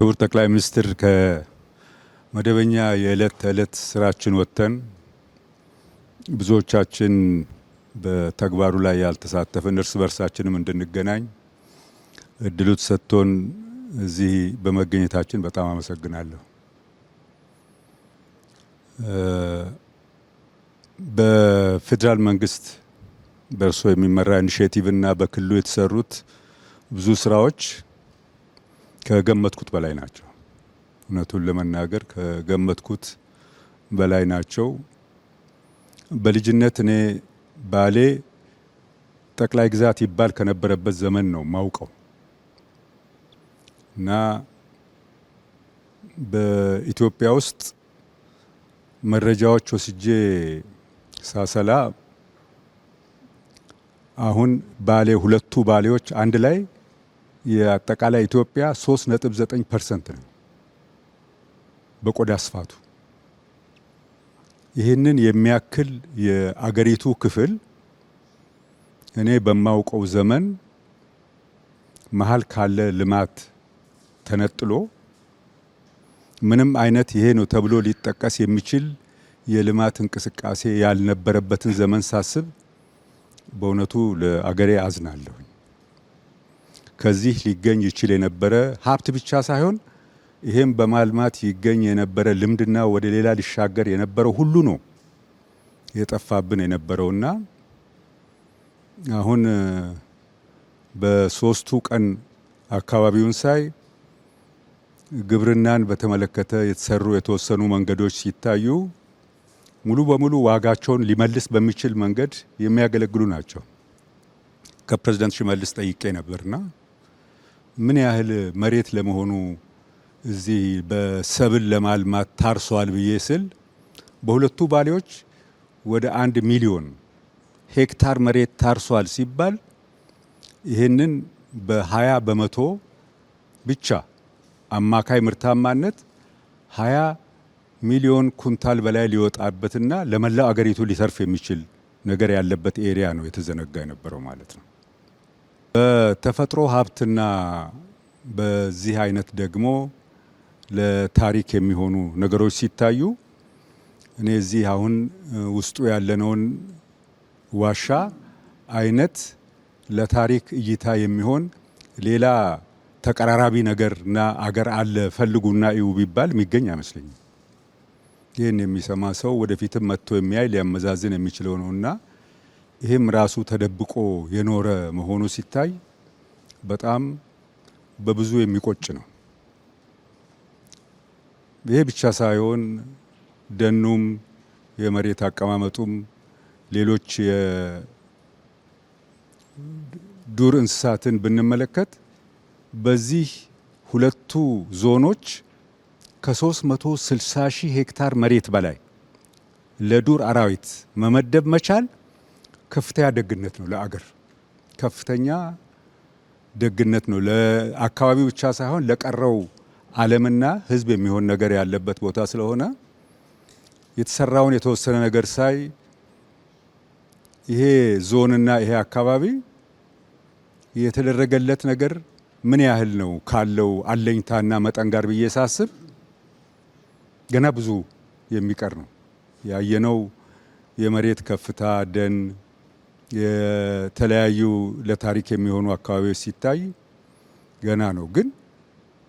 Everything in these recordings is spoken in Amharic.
ክቡር ጠቅላይ ሚኒስትር ከመደበኛ የዕለት ተዕለት ስራችን ወጥተን ብዙዎቻችን በተግባሩ ላይ ያልተሳተፍን እርስ በርሳችንም እንድንገናኝ እድሉ ተሰጥቶን እዚህ በመገኘታችን በጣም አመሰግናለሁ። በፌዴራል መንግስት በእርሶ የሚመራ ኢኒሼቲቭ እና በክልሉ የተሰሩት ብዙ ስራዎች ከገመትኩት በላይ ናቸው። እውነቱን ለመናገር ከገመትኩት በላይ ናቸው። በልጅነት እኔ ባሌ ጠቅላይ ግዛት ይባል ከነበረበት ዘመን ነው ማውቀው እና በኢትዮጵያ ውስጥ መረጃዎች ወስጄ ሳሰላ አሁን ባሌ ሁለቱ ባሌዎች አንድ ላይ የአጠቃላይ ኢትዮጵያ 3.9% ነው በቆዳ ስፋቱ። ይህንን የሚያክል የአገሪቱ ክፍል እኔ በማውቀው ዘመን መሀል ካለ ልማት ተነጥሎ ምንም አይነት ይሄ ነው ተብሎ ሊጠቀስ የሚችል የልማት እንቅስቃሴ ያልነበረበትን ዘመን ሳስብ በእውነቱ ለአገሬ አዝናለሁ። ከዚህ ሊገኝ ይችል የነበረ ሀብት ብቻ ሳይሆን ይሄም በማልማት ይገኝ የነበረ ልምድና ወደ ሌላ ሊሻገር የነበረው ሁሉ ነው የጠፋብን የነበረውና አሁን በሶስቱ ቀን አካባቢውን ሳይ ግብርናን በተመለከተ የተሰሩ የተወሰኑ መንገዶች ሲታዩ ሙሉ በሙሉ ዋጋቸውን ሊመልስ በሚችል መንገድ የሚያገለግሉ ናቸው። ከፕሬዝዳንት ሽመልስ ጠይቄ ነበርና ምን ያህል መሬት ለመሆኑ እዚህ በሰብል ለማልማት ታርሷል ብዬ ስል በሁለቱ ባሌዎች ወደ 1 ሚሊዮን ሄክታር መሬት ታርሷል ሲባል ይህንን በ20 በመቶ ብቻ አማካይ ምርታማነት 20 ሚሊዮን ኩንታል በላይ ሊወጣበትና ለመላው አገሪቱ ሊሰርፍ የሚችል ነገር ያለበት ኤሪያ ነው የተዘነጋ የነበረው ማለት ነው። በተፈጥሮ ሀብትና በዚህ አይነት ደግሞ ለታሪክ የሚሆኑ ነገሮች ሲታዩ እኔ እዚህ አሁን ውስጡ ያለነውን ዋሻ አይነት ለታሪክ እይታ የሚሆን ሌላ ተቀራራቢ ነገርና አገር አለ ፈልጉና እዩ ቢባል የሚገኝ አይመስለኝም። ይህን የሚሰማ ሰው ወደፊትም መጥቶ የሚያይ ሊያመዛዝን የሚችለው ነውና ይህም ራሱ ተደብቆ የኖረ መሆኑ ሲታይ በጣም በብዙ የሚቆጭ ነው። ይሄ ብቻ ሳይሆን ደኑም የመሬት አቀማመጡም ሌሎች የዱር እንስሳትን ብንመለከት በዚህ ሁለቱ ዞኖች ከ360 ሺህ ሄክታር መሬት በላይ ለዱር አራዊት መመደብ መቻል ከፍተኛ ደግነት ነው። ለአገር ከፍተኛ ደግነት ነው። ለአካባቢው ብቻ ሳይሆን ለቀረው ዓለምና ሕዝብ የሚሆን ነገር ያለበት ቦታ ስለሆነ የተሰራውን የተወሰነ ነገር ሳይ ይሄ ዞንና ይሄ አካባቢ የተደረገለት ነገር ምን ያህል ነው ካለው አለኝታና መጠን ጋር ብዬ ሳስብ ገና ብዙ የሚቀር ነው። ያየነው የመሬት ከፍታ፣ ደን፣ የተለያዩ ለታሪክ የሚሆኑ አካባቢዎች ሲታይ ገና ነው። ግን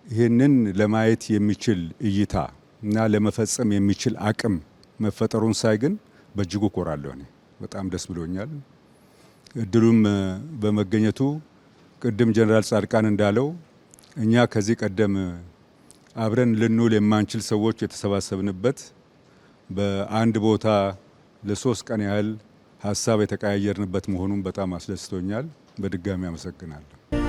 ይህንን ለማየት የሚችል እይታ እና ለመፈጸም የሚችል አቅም መፈጠሩን ሳይ ግን በእጅጉ ኮራለሁ። እኔ በጣም ደስ ብሎኛል። እድሉም በመገኘቱ ቅድም ጀነራል ጻድቃን እንዳለው እኛ ከዚህ ቀደም አብረን ልንውል የማንችል ሰዎች የተሰባሰብንበት በአንድ ቦታ ለ3 ቀን ያህል ሀሳብ የተቀያየርንበት መሆኑን በጣም አስደስቶኛል። በድጋሚ አመሰግናለሁ።